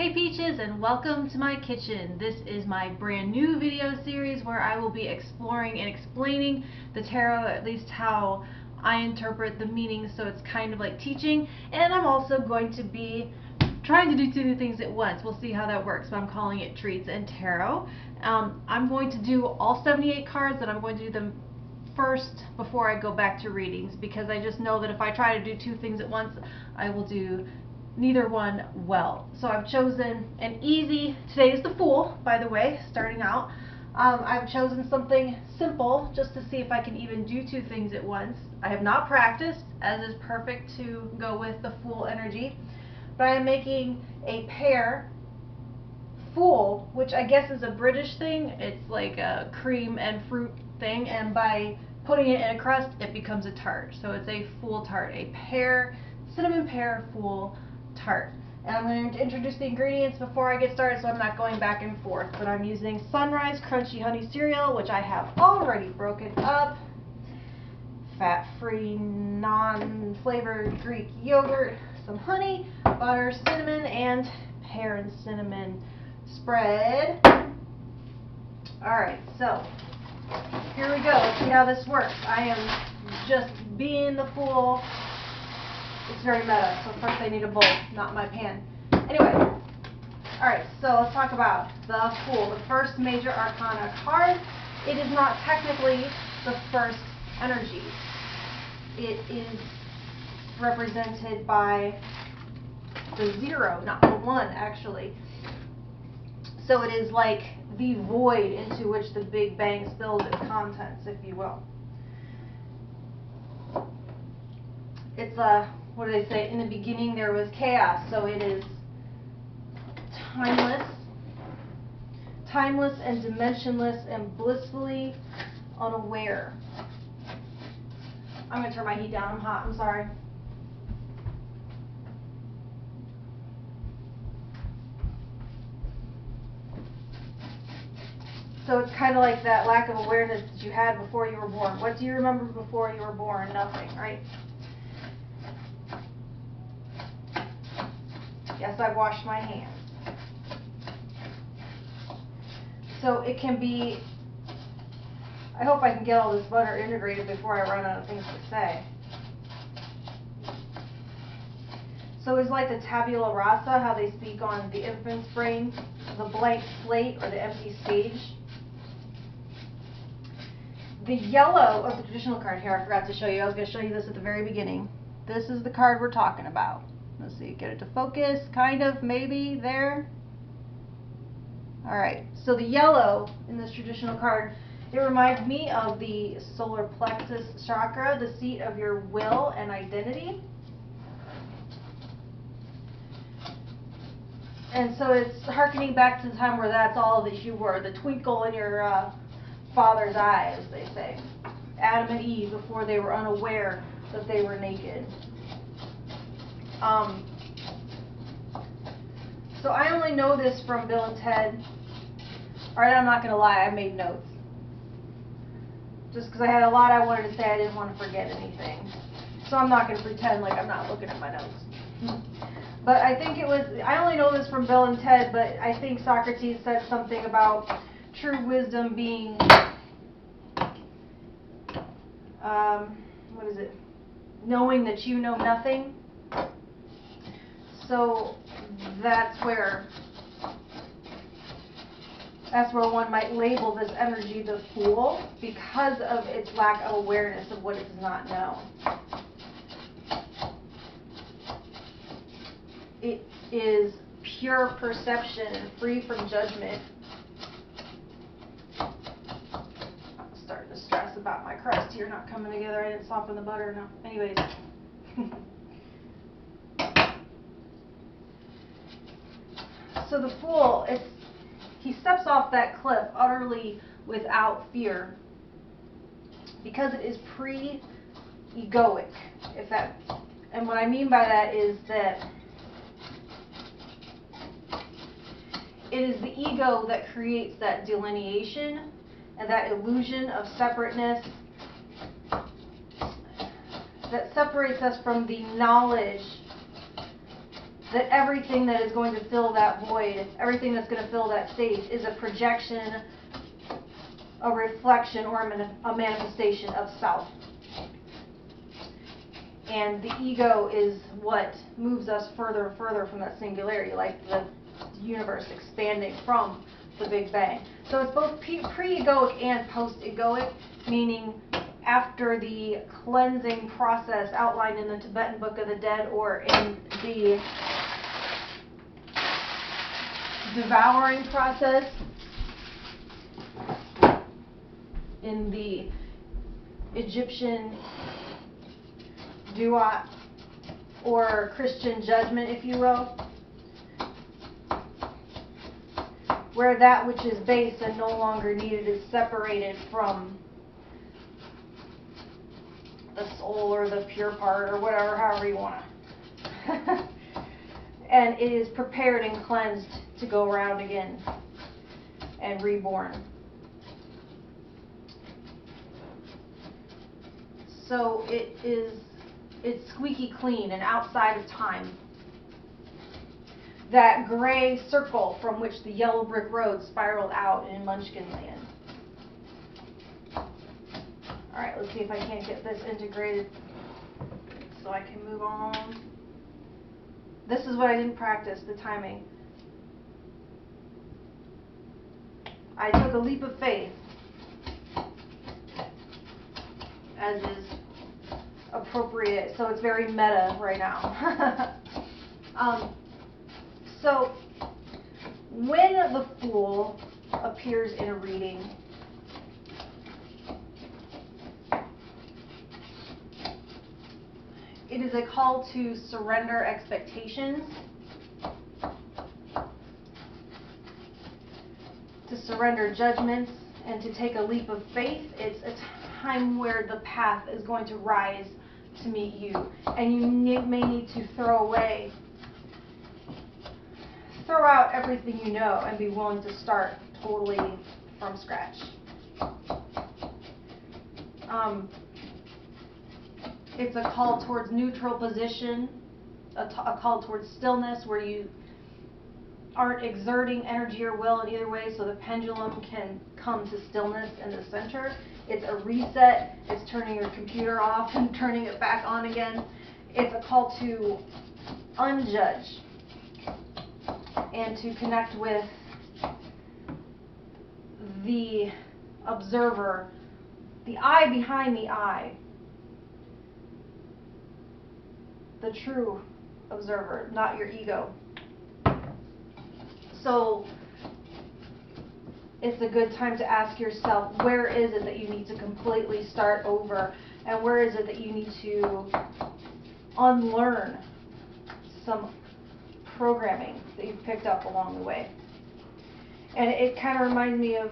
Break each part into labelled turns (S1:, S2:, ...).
S1: Hey Peaches, and welcome to my kitchen. This is my brand new video series where I will be exploring and explaining the tarot, at least how I interpret the meaning, so it's kind of like teaching. And I'm also going to be trying to do two things at once. We'll see how that works, but I'm calling it Treats and Tarot. I'm going to do all 78 cards, and I'm going to do them first before I go back to readings, because I just know that if I try to do two things at once, I will do neither one well. So I've chosen an easy, today is the Fool, by the way, starting out. I've chosen something simple just to see if I can even do two things at once. I have not practiced, as is perfect to go with the Fool energy, but I am making a pear Fool, which I guess is a British thing. It's like a cream and fruit thing, and by putting it in a crust, it becomes a tart. So it's a Fool tart, a pear, cinnamon pear Fool tart. And I'm going to introduce the ingredients before I get started, so I'm not going back and forth. But I'm using Sunrise Crunchy Honey Cereal, which I have already broken up, fat-free, non-flavored Greek yogurt, some honey, butter, cinnamon, and pear and cinnamon spread. Alright, so here we go. Let's see how this works. I am just being the Fool. It's very meta, so first I need a bowl, not my pan. Anyway, alright, so let's talk about the Fool, the first major arcana card. It is not technically the first energy. It is represented by the 0, not the 1, actually. So it is like the void into which the Big Bang spills its contents, if you will. It's what do they say? In the beginning there was chaos, so it is timeless and dimensionless and blissfully unaware. I'm going to turn my heat down. I'm hot. I'm sorry. So it's kind of like that lack of awareness that you had before you were born. What do you remember before you were born? Nothing, right? Yes, I've washed my hands. So it can be, I hope I can get all this butter integrated before I run out of things to say. So it's like the tabula rasa, how they speak on the infant's brain, the blank slate or the empty stage. The yellow of the traditional card here, I forgot to show you. I was going to show you this at the very beginning. This is the card we're talking about. Let's see, get it to focus, kind of, maybe, there. Alright, so the yellow in this traditional card, it reminds me of the solar plexus chakra, the seat of your will and identity. And so it's hearkening back to the time where that's all that you were, the twinkle in your father's eye, as they say. Adam and Eve, before they were unaware that they were naked. So I only know this from Bill and Ted. Alright, I'm not going to lie, I made notes. Just because I had a lot I wanted to say, I didn't want to forget anything. So I'm not going to pretend like I'm not looking at my notes. But I think it was, I only know this from Bill and Ted, but I think Socrates said something about true wisdom being, what is it? Knowing that you know nothing. So that's where one might label this energy the Fool, because of its lack of awareness of what it does not know. It is pure perception and free from judgment. I'm starting to stress about my crust here not coming together. I didn't soften the butter enough. Anyways. So the Fool, he steps off that cliff utterly without fear, because it is pre-egoic. And what I mean by that is that it is the ego that creates that delineation and that illusion of separateness that separates us from the knowledge that everything that is going to fill that void, everything that's going to fill that space is a projection, a reflection, or a manifestation of self. And the ego is what moves us further and further from that singularity, like the universe expanding from the Big Bang. So it's both pre-egoic and post-egoic, meaning after the cleansing process outlined in the Tibetan Book of the Dead, or in the devouring process in the Egyptian duat, or Christian judgment, if you will, where that which is base and no longer needed is separated from the soul or the pure part or whatever, however you want to. And it is prepared and cleansed to go around again and reborn. So it's squeaky clean and outside of time. That gray circle from which the yellow brick road spiraled out in Munchkin Land. Alright, let's see if I can't get this integrated so I can move on. This is what I didn't practice, the timing. I took a leap of faith, as is appropriate, so it's very meta right now. So, when the Fool appears in a reading, it is a call to surrender expectations, to surrender judgments, and to take a leap of faith. It's a time where the path is going to rise to meet you, and you may need to throw out everything you know and be willing to start totally from scratch. It's a call towards neutral position, a call towards stillness where you aren't exerting energy or will in either way, so the pendulum can come to stillness in the center. It's a reset. It's turning your computer off and turning it back on again. It's a call to unjudge and to connect with the observer, the eye behind the eye, the true observer, not your ego. So it's a good time to ask yourself, where is it that you need to completely start over, and where is it that you need to unlearn some programming that you've picked up along the way. And it kind of reminds me of,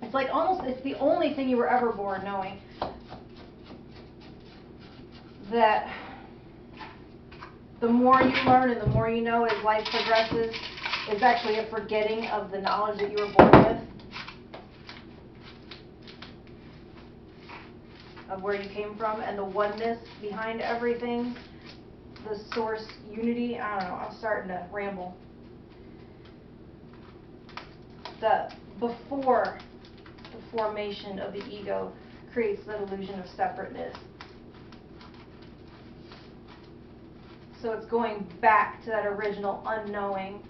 S1: it's like almost, it's the only thing you were ever born knowing, that the more you learn and the more you know as life progresses, is actually a forgetting of the knowledge that you were born with, of where you came from, and the oneness behind everything, the source unity. I don't know, I'm starting to ramble. Before the formation of the ego creates the illusion of separateness. So it's going back to that original unknowing,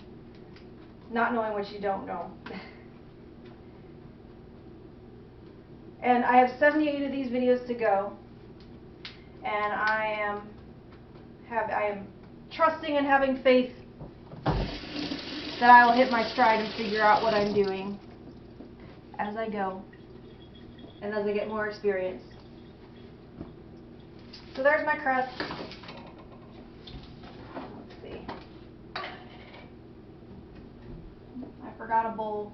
S1: not knowing what you don't know. And I have 78 of these videos to go, and I am trusting and having faith that I will hit my stride and figure out what I'm doing as I go and as I get more experience. So there's my crest. Let's see. I forgot a bowl.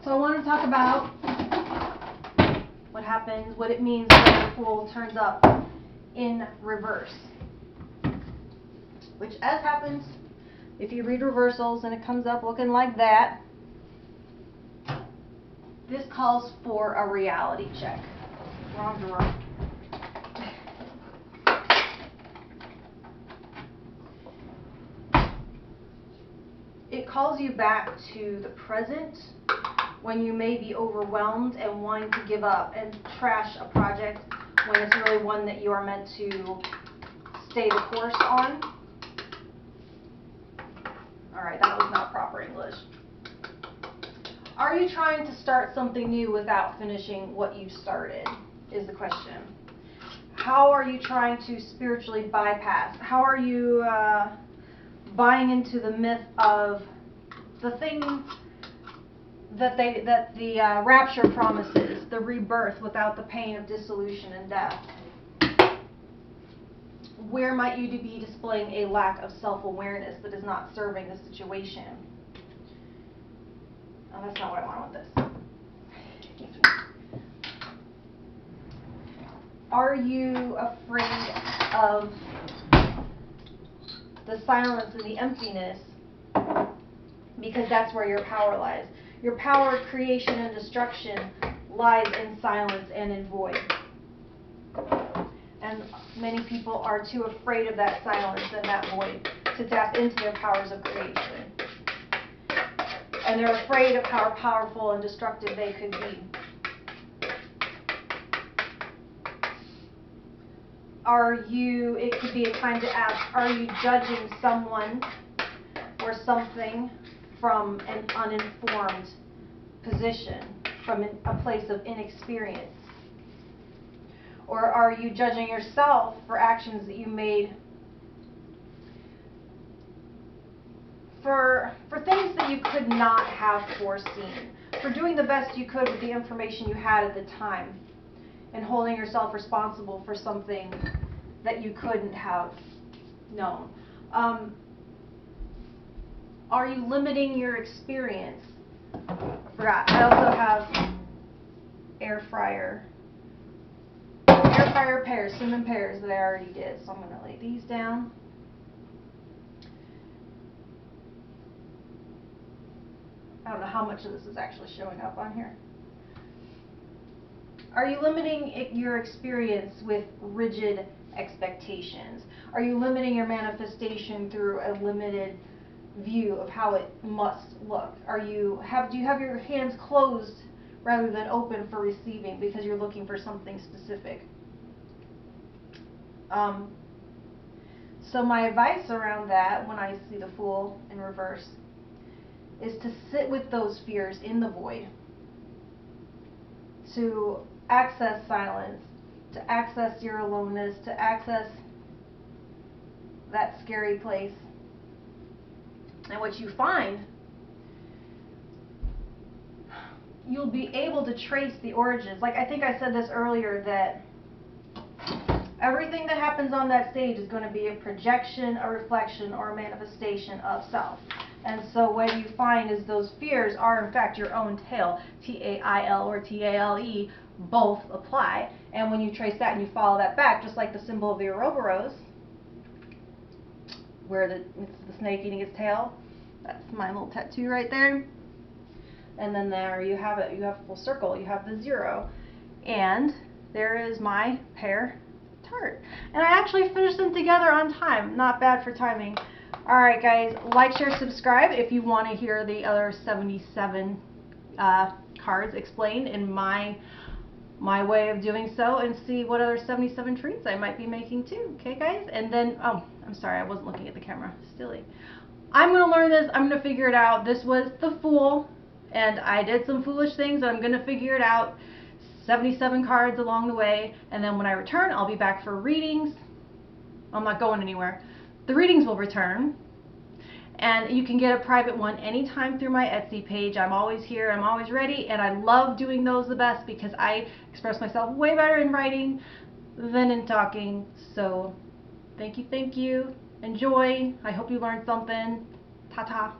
S1: So I want to talk about what happens, what it means when the Fool turns up in reverse. Which, as happens, if you read reversals and it comes up looking like that, this calls for a reality check. Wrong drawer. it calls you back to the present when you may be overwhelmed and wanting to give up and trash a project when it's really one that you are meant to stay the course on. Alright, that was not proper English. Are you trying to start something new without finishing what you started, is the question. How are you trying to spiritually bypass? How are you buying into the myth of the thing that the rapture promises, the rebirth without the pain of dissolution and death? Where might you be displaying a lack of self-awareness that is not serving the situation? Oh, that's not what I want with this. Are you afraid of the silence and the emptiness because that's where your power lies? Your power of creation and destruction lies in silence and in void. And many people are too afraid of that silence and that void to tap into their powers of creation. And they're afraid of how powerful and destructive they could be. It could be a time to ask, are you judging someone or something from an uninformed position, from a place of inexperience? Or are you judging yourself for actions that you made for things that you could not have foreseen, for doing the best you could with the information you had at the time, and holding yourself responsible for something that you couldn't have known? Are you limiting your experience? I forgot. I also have air fryer pears, cinnamon pears that I already did. So I'm going to lay these down. I don't know how much of this is actually showing up on here. Are you limiting your experience with rigid expectations? Are you limiting your manifestation through a limited view of how it must look? Do you have your hands closed rather than open for receiving because you're looking for something specific? So my advice around that, when I see the Fool in reverse, is to sit with those fears in the void, to access silence, to access your aloneness, to access that scary place. And what you find, you'll be able to trace the origins. Like I think I said this earlier, that everything that happens on that stage is going to be a projection, a reflection, or a manifestation of self. And so what you find is those fears are in fact your own tail. T-A-I-L or T-A-L-E both apply. And when you trace that and you follow that back, just like the symbol of the Ouroboros, where it's the snake eating its tail, that's my little tattoo right there. And then there you have it. You have full circle. You have the 0. And there is my pear tart. And I actually finished them together on time. Not bad for timing. Alright guys, like, share, subscribe if you want to hear the other 77 cards explained in my way of doing so, and see what other 77 treats I might be making too. Okay guys? And then, oh, I'm sorry, I wasn't looking at the camera. Silly. I'm going to learn this. I'm going to figure it out. This was the Fool, and I did some foolish things, and I'm going to figure it out. 77 cards along the way, and then when I return, I'll be back for readings. I'm not going anywhere. The readings will return, and you can get a private one anytime through my Etsy page. I'm always here, I'm always ready, and I love doing those the best because I express myself way better in writing than in talking. So thank you, enjoy. I hope you learned something. Ta-ta.